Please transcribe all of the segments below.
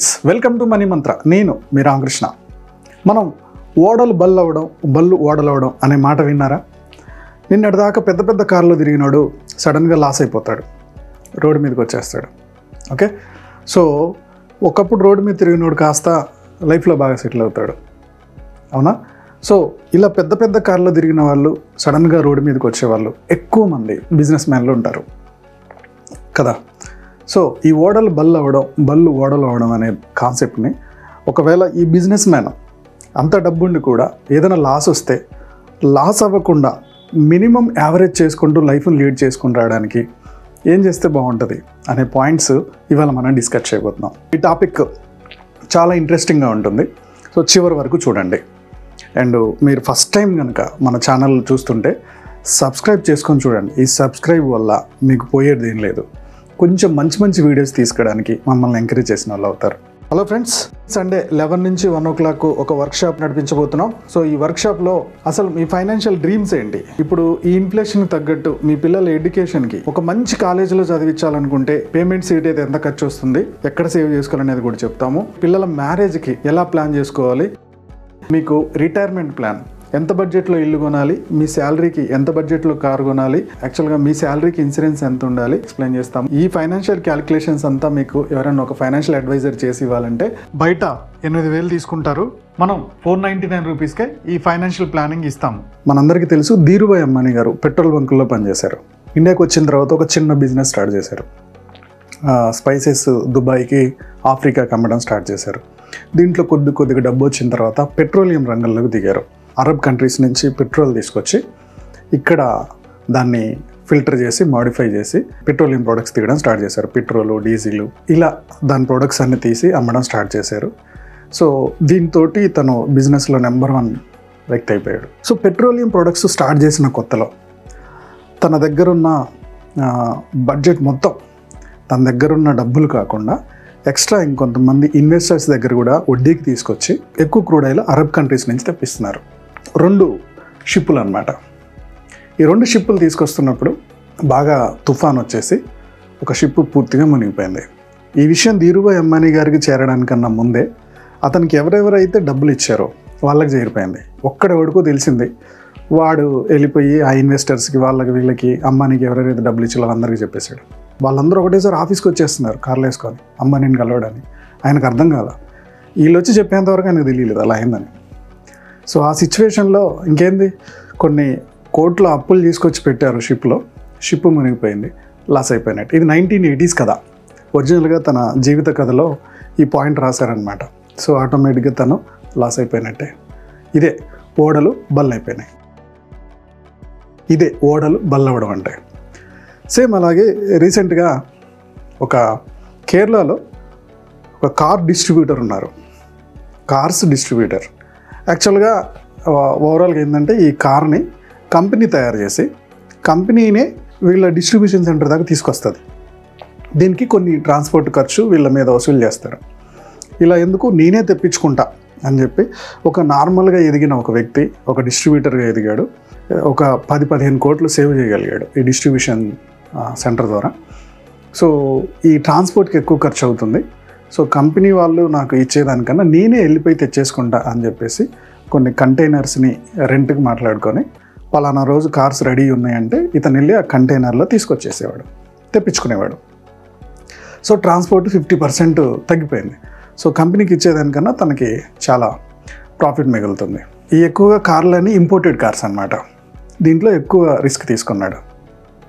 Friends, welcome to money మంత్ర. నేను మీ రామకృష్ణ. మనం ఓడలు బళ్ళు ఓడలవడం అనే మాట విన్నారా? నిన్నటిదాకా పెద్ద పెద్ద కార్లో తిరిగినాడు సడన్గా లాస్ అయిపోతాడు, రోడ్డు మీదకి వచ్చేస్తాడు. ఓకే, సో ఒకప్పుడు రోడ్డు మీద తిరిగినోడు కాస్త లైఫ్లో బాగా సెటిల్ అవుతాడు, అవునా? సో ఇలా పెద్ద పెద్ద కార్లో తిరిగిన వాళ్ళు సడన్గా రోడ్డు మీదకి వచ్చేవాళ్ళు ఎక్కువ మంది బిజినెస్ మ్యాన్లు ఉంటారు కదా. సో ఈ బళ్ళు ఓడలు అవ్వడం అనే కాన్సెప్ట్ని ఒకవేళ ఈ బిజినెస్ మ్యాన్ అంత డబ్బుండి కూడా ఏదైనా లాస్ వస్తే లాస్ అవ్వకుండా మినిమం యావరేజ్ చేసుకుంటూ లైఫ్ని లీడ్ చేసుకుని రావడానికి ఏం చేస్తే బాగుంటుంది అనే పాయింట్స్ ఇవాళ మనం డిస్కస్ చేయబోతున్నాం. ఈ టాపిక్ చాలా ఇంట్రెస్టింగ్గా ఉంటుంది, సో చివరి వరకు చూడండి. అండ్ మీరు ఫస్ట్ టైం కనుక మన ఛానల్ చూస్తుంటే సబ్స్క్రైబ్ చేసుకొని చూడండి. ఈ సబ్స్క్రైబ్ వల్ల మీకు పోయేది ఏం లేదు, కొంచెం మంచి వీడియోస్ తీసుకోవడానికి మమ్మల్ని ఎంకరేజ్ చేసిన వాళ్ళు అవుతారు. హలో ఫ్రెండ్స్, సండే 11 నుంచి 1 o'clock ఒక వర్క్షాప్ నడిపించబోతున్నాం. సో ఈ వర్క్షాప్లో అసలు మీ ఫైనాన్షియల్ డ్రీమ్స్ ఏంటి, ఇప్పుడు ఈ ఇన్ఫ్లేషన్ తగ్గట్టు మీ పిల్లల ఎడ్యుకేషన్కి ఒక మంచి కాలేజీలో చదివించాలనుకుంటే పేమెంట్ సీట్ అయితే ఎంత ఖర్చు వస్తుంది, ఎక్కడ సేవ్ చేసుకోవాలనేది కూడా చెప్తాము. పిల్లల మ్యారేజ్కి ఎలా ప్లాన్ చేసుకోవాలి, మీకు రిటైర్మెంట్ ప్లాన్, ఎంత బడ్జెట్లో ఇల్లు కొనాలి, మీ శాలరీకి ఎంత బడ్జెట్లో కారు కొనాలి, యాక్చువల్గా మీ శాలరీకి ఇన్సూరెన్స్ ఎంత ఉండాలి ఎక్స్ప్లెయిన్ చేస్తాం. ఈ ఫైనాన్షియల్ క్యాలిక్యులేషన్స్ అంతా మీకు ఎవరైనా ఒక ఫైనాన్షియల్ అడ్వైజర్ చేసి ఇవ్వాలంటే బయట 8,000 తీసుకుంటారు, మనం 499 రూపీస్కే ఈ ఫైనాన్షియల్ ప్లానింగ్ ఇస్తాము. మనందరికీ తెలుసు, ధీరుభాయ్ అంబానీ గారు పెట్రోల్ బంకుల్లో పనిచేశారు. ఇండియాకి వచ్చిన తర్వాత ఒక చిన్న బిజినెస్ స్టార్ట్ చేశారు. స్పైసెస్ దుబాయ్కి, ఆఫ్రికాకి అమ్మడం స్టార్ట్ చేశారు. దీంట్లో కొద్దిగా డబ్బు వచ్చిన తర్వాత పెట్రోలియం రంగంలోకి దిగారు. అరబ్ కంట్రీస్ నుంచి పెట్రోల్ తీసుకొచ్చి ఇక్కడ దాన్ని ఫిల్టర్ చేసి మాడిఫై చేసి పెట్రోలియం ప్రోడక్ట్స్ తీయడం స్టార్ట్ చేశారు. పెట్రోలు, డీజిల్, ఇలా దాని ప్రోడక్ట్స్ అన్ని తీసి అమ్మడం స్టార్ట్ చేశారు. సో దీంతో తను బిజినెస్లో నెంబర్ 1 వ్యక్తి అయిపోయాడు. సో పెట్రోలియం ప్రోడక్ట్స్ స్టార్ట్ చేసిన కొత్తలో తన దగ్గరున్న బడ్జెట్ మొత్తం, తన దగ్గరున్న డబ్బులు కాకుండా ఎక్స్ట్రా ఇంకొంతమంది ఇన్వెస్టర్స్ దగ్గర కూడా వడ్డీకి తీసుకొచ్చి ఎక్కువ క్రూడ్ ఆయిల్ అరబ్ కంట్రీస్ నుంచి తెప్పిస్తున్నారు. 2 షిప్పులు అన్నమాట. ఈ 2 షిప్పులు తీసుకొస్తున్నప్పుడు బాగా తుఫాన్ వచ్చేసి ఒక షిప్పు పూర్తిగా మునిగిపోయింది. ఈ విషయం ధీరుభాయ్ అంబానీ గారికి చేరడానికన్నా ముందే అతనికి ఎవరెవరైతే డబ్బులు ఇచ్చారో వాళ్ళకి చేరిపోయింది. ఒక్కడెవడికో తెలిసింది, వాడు వెళ్ళిపోయి ఆ ఇన్వెస్టర్స్కి, వీళ్ళకి అంబానీకి ఎవరెవరైతే డబ్బులు ఇచ్చారో వాళ్ళందరికీ చెప్పేశాడు. వాళ్ళందరూ ఒకటేసారి ఆఫీస్కి వచ్చేస్తున్నారు కార్లు వేసుకొని అంబానీని కలవడానికి. ఆయనకు అర్థం కాల, వీళ్ళు వచ్చి చెప్పేంతవరకు ఆయనకు తెలియలేదు అలా అయిందని. సో ఆ సిచ్యువేషన్లో ఇంకేంది, కొన్ని కోట్ల అప్పులు తీసుకొచ్చి పెట్టారు షిప్లో, షిప్ మునిగిపోయింది, లాస్ అయిపోయినట్టు. ఇది 1980s కథ. ఒరిజినల్గా తన జీవిత కథలో ఈ పాయింట్ రాశారనమాట. సో ఆటోమేటిక్గా తను లాస్ అయిపోయినట్టే. ఇదే ఓడలు బళ్ళు అయిపోయినాయి, ఇదే ఓడలు బల్లవడం అంటే. సేమ్ అలాగే రీసెంట్గా ఒక కేరళలో ఒక కార్ డిస్ట్రిబ్యూటర్ ఉన్నారు, కార్స్ డిస్ట్రిబ్యూటర్. యాక్చువల్గా ఓవరాల్గా ఏంటంటే ఈ కార్ని కంపెనీ తయారు చేసి కంపెనీనే వీళ్ళ డిస్ట్రిబ్యూషన్ సెంటర్ దాకా తీసుకొస్తుంది. దీనికి కొన్ని ట్రాన్స్పోర్ట్ ఖర్చు వీళ్ళ మీద వసూలు చేస్తారు. ఇలా ఎందుకు, నేనే తెప్పించుకుంటా అని చెప్పి ఒక నార్మల్గా ఎదిగిన ఒక వ్యక్తి ఒక డిస్ట్రిబ్యూటర్గా ఎదిగాడు. ఒక 10-15 కోట్లు సేవ్ చేయగలిగాడు ఈ డిస్ట్రిబ్యూషన్ సెంటర్ ద్వారా. సో ఈ ట్రాన్స్పోర్ట్కి ఎక్కువ ఖర్చు అవుతుంది, సో కంపెనీ వాళ్ళు నాకు ఇచ్చేదానికన్నా నేనే వెళ్ళిపోయి తెచ్చేసుకుంటా అని చెప్పేసి కొన్ని కంటైనర్స్ని రెంట్కి మాట్లాడుకొని పలానా రోజు కార్స్ రెడీ ఉన్నాయంటే ఇతను వెళ్ళి ఆ కంటైనర్లో తీసుకొచ్చేసేవాడు, తెప్పించుకునేవాడు. సో ట్రాన్స్పోర్ట్ 50% తగ్గిపోయింది. సో కంపెనీకి ఇచ్చేదానికన్నా తనకి చాలా ప్రాఫిట్ మిగులుతుంది. ఈ ఎక్కువగా కార్లన్నీ ఇంపోర్టెడ్ కార్స్ అన్నమాట. దీంట్లో ఎక్కువ రిస్క్ తీసుకున్నాడు.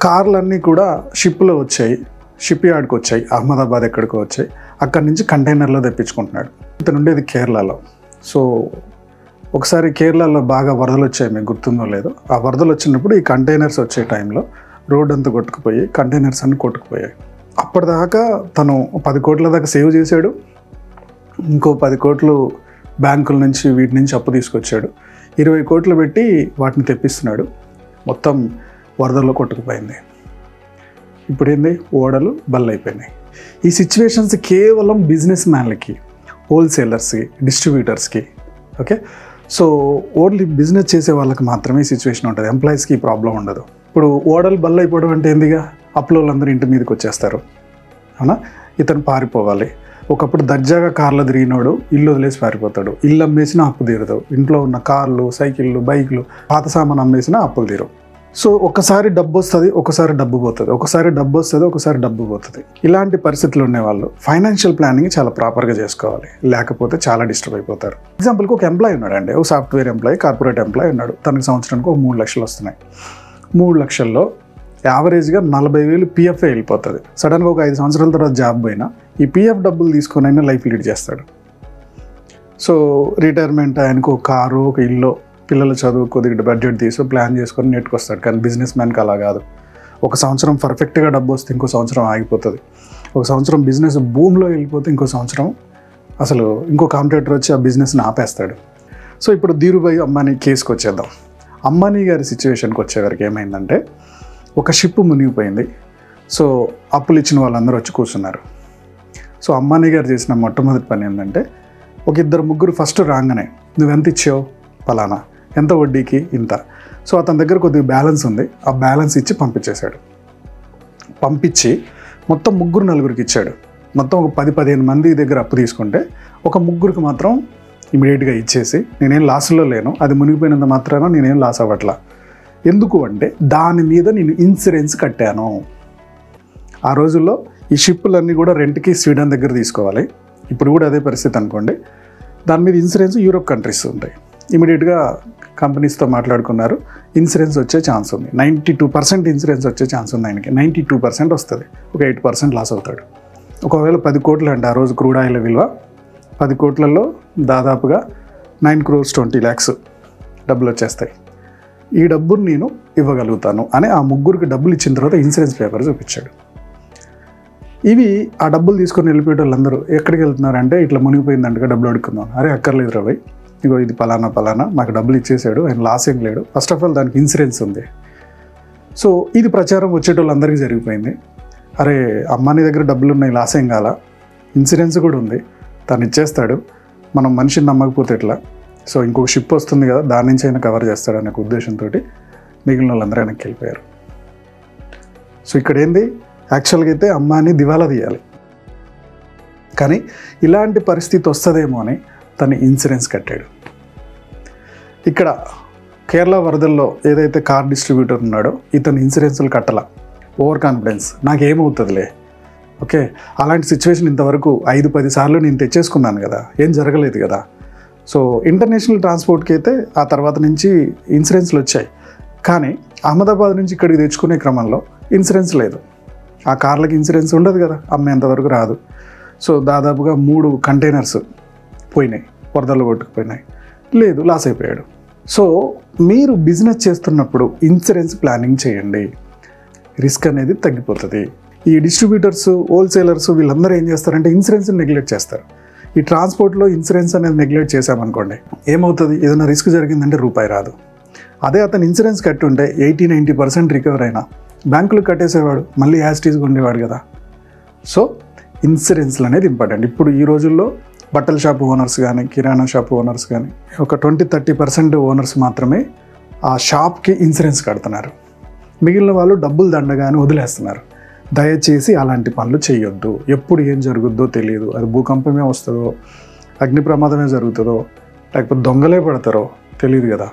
కార్లన్నీ కూడా షిప్లో వచ్చాయి, షిప్ యార్డ్కి వచ్చాయి, అహ్మదాబాద్ ఎక్కడికో వచ్చాయి, అక్కడి నుంచి కంటైనర్లో తెప్పించుకుంటున్నాడు. ఇతను ఉండేది కేరళలో. సో ఒకసారి కేరళలో బాగా వరదలు వచ్చాయి, మీకు గుర్తుందో లేదో. ఆ వరదలు వచ్చినప్పుడు ఈ కంటైనర్స్ వచ్చే టైంలో రోడ్ అంతా కొట్టుకుపోయి కంటైనర్స్ అన్నీ కొట్టుకుపోయాయి. అప్పటిదాకా తను 10 కోట్ల దాకా సేవ్ చేశాడు, ఇంకో 10 కోట్లు బ్యాంకుల నుంచి వీటి నుంచి అప్పు తీసుకొచ్చాడు, 20 కోట్లు పెట్టి వాటిని తెప్పిస్తున్నాడు. మొత్తం వరదల్లో కొట్టుకుపోయింది. ఇప్పుడు ఏంది, ఓడలు బళ్ళు అయిపోయినాయి. ఈ సిచ్యువేషన్స్ కేవలం బిజినెస్ మ్యాన్లకి, హోల్సేలర్స్కి, డిస్ట్రిబ్యూటర్స్కి. ఓకే, సో ఓన్లీ బిజినెస్ చేసే వాళ్ళకి మాత్రమే ఈ సిచ్యువేషన్ ఉంటుంది, ఎంప్లాయీస్కి ఈ ప్రాబ్లం ఉండదు. ఇప్పుడు ఓడలు బళ్ళు అయిపోవడం అంటే ఏందిగా, అప్పులో వాళ్ళందరూ ఇంటి మీదకి వచ్చేస్తారు, అవునా? ఇతను పారిపోవాలి. ఒకప్పుడు దర్జాగా కార్లో తిరిగినోడు ఇల్లు వదిలేసి పారిపోతాడు. ఇల్లు అమ్మేసినా అప్పు తీరదు. ఇంట్లో ఉన్న కార్లు, సైకిళ్ళు, బైకులు, పాత సామాన్ అమ్మేసినా అప్పులు తీరవు. సో ఒకసారి డబ్బు వస్తుంది, ఒకసారి డబ్బు పోతుంది, ఒకసారి డబ్బు వస్తుంది, ఒకసారి డబ్బు పోతుంది. ఇలాంటి పరిస్థితులు ఉండేవాళ్ళు ఫైనాన్షియల్ ప్లానింగ్ చాలా ప్రాపర్గా చేసుకోవాలి, లేకపోతే చాలా డిస్టర్బ్ అయిపోతారు. ఎగ్జాంపుల్కి ఒక ఎంప్లాయీ ఉన్నాడండి, ఒక సాఫ్ట్వేర్ ఎంప్లాయీ, కార్పొరేట్ ఎంప్లాయీ ఉన్నాడు. తనకి సంవత్సరానికి ఒక 3 లక్షలు వస్తున్నాయి. 3 లక్షల్లో యావరేజ్గా 40,000 పిఎఫ్ఏ వెళ్ళిపోతుంది. సడన్గా ఒక 5 సంవత్సరాల తర్వాత జాబ్ పోయినా ఈ పిఎఫ్ డబ్బులు తీసుకొని అయినా లైఫ్ లీడ్ చేస్తాడు. సో రిటైర్మెంట్ ఆయనకు ఒక కారు, ఒక ఇల్లు, పిల్లల చదువు కొద్దిగా బడ్జెట్ తీసి ప్లాన్ చేసుకొని నెట్టుకొస్తాడు. కానీ బిజినెస్ మ్యాన్కి అలా కాదు. ఒక సంవత్సరం పర్ఫెక్ట్గా డబ్బు వస్తే ఇంకో సంవత్సరం ఆగిపోతుంది. ఒక సంవత్సరం బిజినెస్ భూమిలో వెళ్ళిపోతే ఇంకో సంవత్సరం అసలు ఇంకో కాంపిటేటర్ వచ్చి ఆ బిజినెస్ని ఆపేస్తాడు. సో ఇప్పుడు ధీరుభాయ్ అంబానీ కేసుకి వచ్చేద్దాం. అంబానీ గారి సిచ్యువేషన్కి వచ్చేవరకు ఏమైందంటే, ఒక షిప్ మునిగిపోయింది. సో అప్పులు ఇచ్చిన వాళ్ళందరూ వచ్చి కూర్చున్నారు. సో అంబానీ గారు చేసిన మొట్టమొదటి పని ఏంటంటే, ఒక 2-3 ఫస్ట్ రాగానే నువ్వెంత ఇచ్చావు, పలానా, ఎంత వడ్డీకి, ఇంత. సో అతని దగ్గర కొద్దిగా బ్యాలెన్స్ ఉంది, ఆ బ్యాలెన్స్ ఇచ్చి పంపించేశాడు. పంపించి మొత్తం 3-4కి ఇచ్చాడు. మొత్తం ఒక 10-15 మంది దగ్గర అప్పు తీసుకుంటే ఒక 3కి మాత్రం ఇమీడియట్గా ఇచ్చేసి, నేనేం లాస్లో లేను, అది మునిగిపోయినంత మాత్రాన నేనేం లాస్ అవ్వట్లా. ఎందుకు అంటే దాని మీద నేను ఇన్సూరెన్స్ కట్టాను. ఆ రోజుల్లో ఈ షిప్పులన్నీ కూడా రెంట్కి స్వీడన్ దగ్గర తీసుకోవాలి. ఇప్పుడు కూడా అదే పరిస్థితి అనుకోండి. దాని మీద ఇన్సూరెన్స్ యూరోప్ కంట్రీస్ ఉంటాయి. ఇమీడియట్గా కంపెనీస్తో మాట్లాడుకున్నారు, ఇన్సూరెన్స్ వచ్చే ఛాన్స్ ఉంది. 92% ఇన్సూరెన్స్ వచ్చే ఛాన్స్ ఉంది ఆయనకి. 92% వస్తుంది, ఒక 8% లాస్ అవుతాడు. ఒకవేళ 10 కోట్లు అంటే ఆ రోజు క్రూడ్ ఆయిల్ విలువ 10 కోట్లలో దాదాపుగా 9 crores 20 lakhs డబ్బులు వచ్చేస్తాయి. ఈ డబ్బును నేను ఇవ్వగలుగుతాను అని ఆ 3కి డబ్బులు ఇచ్చిన తర్వాత ఇన్సూరెన్స్ పేపర్ చూపించాడు. ఇవి ఆ డబ్బులు తీసుకొని వెళ్ళిపోయే వాళ్ళందరూ ఎక్కడికి వెళ్తున్నారంటే, ఇట్లా మునిగిపోయిందంటగా డబ్బులు అడుక్కుందాం. అరే అక్కర్లేదు రాబాయ్, ఇగో ఇది పలానా మాకు డబ్బులు ఇచ్చేసాడు, ఆయన లాస్ ఏం లేడు. ఫస్ట్ ఆఫ్ ఆల్ దానికి ఇన్సూరెన్స్ ఉంది. సో ఇది ప్రచారం వచ్చేటోళ్ళందరికీ జరిగిపోయింది. అరే అంబానీ దగ్గర డబ్బులు ఉన్నాయి, లాస్ ఏం కాల, ఇన్సూరెన్స్ కూడా ఉంది, తను ఇచ్చేస్తాడు, మనం మనిషిని నమ్మకపోతే ఎట్లా, సో ఇంకొక షిప్ వస్తుంది కదా, దాని నుంచి అయినా కవర్ చేస్తాడు అనే ఉద్దేశంతో మిగిలిన వాళ్ళందరూ వెనక్కి వెళ్ళిపోయారు. సో ఇక్కడ ఏంది, యాక్చువల్గా అయితే అంబానీ దివాలా తీయాలి, కానీ ఇలాంటి పరిస్థితి వస్తుందేమో అని తను ఇన్సూరెన్స్ కట్టాడు. ఇక్కడ కేరళ వరదల్లో ఏదైతే కార్ డిస్ట్రిబ్యూటర్ ఉన్నాడో ఇతను ఇన్సూరెన్స్లు కట్టాల, ఓవర్ కాన్ఫిడెన్స్, నాకేమవుతుందిలే, ఓకే, అలాంటి సిచ్యువేషన్ ఇంతవరకు 5-10 సార్లు నేను తెచ్చేసుకున్నాను కదా, ఏం జరగలేదు కదా. సో ఇంటర్నేషనల్ ట్రాన్స్పోర్ట్కి అయితే ఆ తర్వాత నుంచి ఇన్సూరెన్స్లు వచ్చాయి, కానీ అహ్మదాబాద్ నుంచి ఇక్కడికి తెచ్చుకునే క్రమంలో ఇన్సూరెన్స్ లేదు. ఆ కార్లకి ఇన్సూరెన్స్ ఉండదు కదా, అమ్మేంతవరకు రాదు. సో దాదాపుగా 3 కంటైనర్స్ పోయినాయి, వరదలు కొట్టుకుపోయినాయి, లేదు, లాస్ అయిపోయాడు. సో మీరు బిజినెస్ చేస్తున్నప్పుడు ఇన్సూరెన్స్ ప్లానింగ్ చేయండి, రిస్క్ అనేది తగ్గిపోతుంది. ఈ డిస్ట్రిబ్యూటర్స్, హోల్సేలర్స్ వీళ్ళందరూ ఏం చేస్తారంటే ఇన్సూరెన్స్ని నెగ్లెక్ట్ చేస్తారు. ఈ ట్రాన్స్పోర్ట్లో ఇన్సూరెన్స్ అనేది నెగ్లెక్ట్ చేసామనుకోండి, ఏమవుతుంది, ఏదైనా రిస్క్ జరిగిందంటే రూపాయి రాదు. అదే అతను ఇన్సూరెన్స్ కట్టుంటే 80-90% రికవర్ అయినా బ్యాంకులు కట్టేసేవాడు, మళ్ళీ యాస్టీస్గా ఉండేవాడు కదా. సో ఇన్సూరెన్స్లు అనేది ఇంపార్టెంట్. ఇప్పుడు ఈ రోజుల్లో బట్టల షాప్ ఓనర్స్ కానీ, కిరాణా షాప్ ఓనర్స్ కానీ ఒక 20-30% ఓనర్స్ మాత్రమే ఆ షాప్కి ఇన్సూరెన్స్ కడుతున్నారు. మిగిలిన వాళ్ళు డబ్బులు దండగానే వదిలేస్తున్నారు. దయచేసి అలాంటి పనులు చేయొద్దు. ఎప్పుడు ఏం జరుగుద్దో తెలియదు. అది భూకంపమే వస్తుందో, అగ్ని ప్రమాదమే జరుగుతుందో, లేకపోతే దొంగలే పడతారో తెలియదు కదా.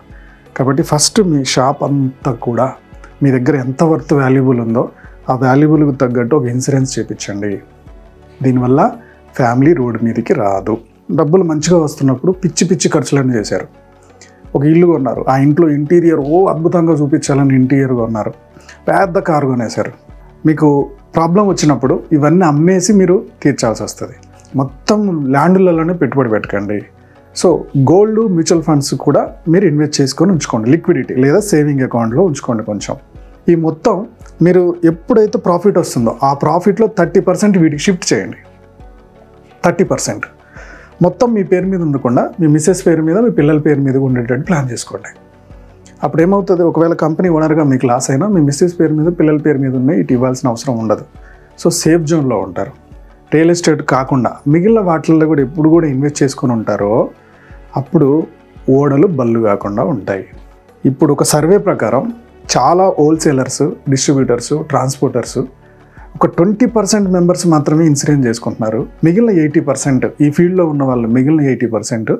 కాబట్టి ఫస్ట్ మీ షాప్ అంతా కూడా మీ దగ్గర ఎంత వర్త్ వాల్యుబుల్ ఉందో ఆ వాల్యుబుల్కి తగ్గట్టు ఒక ఇన్సూరెన్స్ చేయించండి. దీనివల్ల ఫ్యామిలీ రోడ్డు మీదకి రాదు. డబ్బులు మంచిగా వస్తున్నప్పుడు పిచ్చి ఖర్చులన్నీ చేశారు. ఒక ఇల్లు కొన్నారు, ఆ ఇంట్లో ఇంటీరియర్ అద్భుతంగా చూపించాలని ఇంటీరియర్ కొన్నారు, పెద్ద కారు కొనేశారు. మీకు ప్రాబ్లం వచ్చినప్పుడు ఇవన్నీ అమ్మేసి మీరు తీర్చాల్సి వస్తుంది. మొత్తం ల్యాండ్లలోనే పెట్టుబడి పెట్టకండి. సో గోల్డ్, మ్యూచువల్ ఫండ్స్ కూడా మీరు ఇన్వెస్ట్ చేసుకొని ఉంచుకోండి, లిక్విడిటీ లేదా సేవింగ్ అకౌంట్లో ఉంచుకోండి కొంచెం. ఈ మొత్తం మీరు ఎప్పుడైతే ప్రాఫిట్ వస్తుందో ఆ ప్రాఫిట్లో 30% వీటికి షిఫ్ట్ చేయండి. 30% మొత్తం మీ పేరు మీద ఉండకుండా మీ మిస్సెస్ పేరు మీద, మీ పిల్లల పేరు మీద ఉండేటట్టు ప్లాన్ చేసుకోండి. అప్పుడు ఏమవుతుంది, ఒకవేళ కంపెనీ ఓనర్గా మీకు లాస్ అయినా మీ మిస్సెస్ పేరు మీద, పిల్లల పేరు మీద ఉన్నాయి, ఇటు ఇవ్వాల్సిన అవసరం ఉండదు. సో సేఫ్ జోన్లో ఉంటారు. రియల్ ఎస్టేట్ కాకుండా మిగిలిన వాటిల్లో కూడా ఎప్పుడు కూడా ఇన్వెస్ట్ చేసుకొని ఉంటారో అప్పుడు ఓడలు బళ్ళు కాకుండా ఉంటాయి. ఇప్పుడు ఒక సర్వే ప్రకారం చాలా హోల్సేలర్స్, డిస్ట్రిబ్యూటర్స్, ట్రాన్స్పోర్టర్స్ ఒక 20% మెంబర్స్ మాత్రమే ఇన్సూరెన్స్ చేసుకుంటున్నారు. మిగిలిన 80% ఈ ఫీల్డ్లో ఉన్న వాళ్ళు మిగిలిన 80%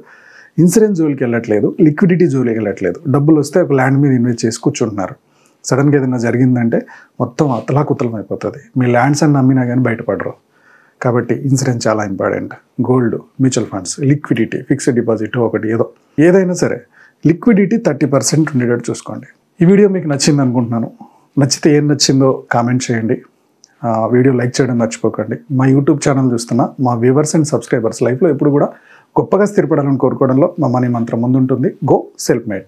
ఇన్సూరెన్స్ జోలికి వెళ్ళట్లేదు, లిక్విడిటీ జోలికి వెళ్ళట్లేదు. డబ్బులు వస్తే ఒక ల్యాండ్ మీద ఇన్వెస్ట్ చేసి కూర్చుంటున్నారు. సడన్గా ఏదైనా జరిగిందంటే మొత్తం అతలాకుతలం అయిపోతుంది. మీ ల్యాండ్స్ అన్ని అమ్మినా కానీ బయటపడరు. కాబట్టి ఇన్సూరెన్స్ చాలా important. Gold, mutual funds, liquidity, fixed deposit ఒకటి ఏదైనా సరే లిక్విడిటీ 30% ఉండేటట్టు చూసుకోండి. ఈ వీడియో మీకు నచ్చింది అనుకుంటున్నాను. నచ్చితే ఏం నచ్చిందో కామెంట్ చేయండి. వీడియో లైక్ చేయడం మర్చిపోకండి. మా యూట్యూబ్ ఛానల్ చూస్తున్న మా వ్యూవర్స్ అండ్ సబ్స్క్రైబర్స్ లైఫ్లో ఎప్పుడు కూడా గొప్పగా స్థిరపడాలని కోరుకోవడంలో మా మనీ మంత్రం ముందుంటుంది. Go self made.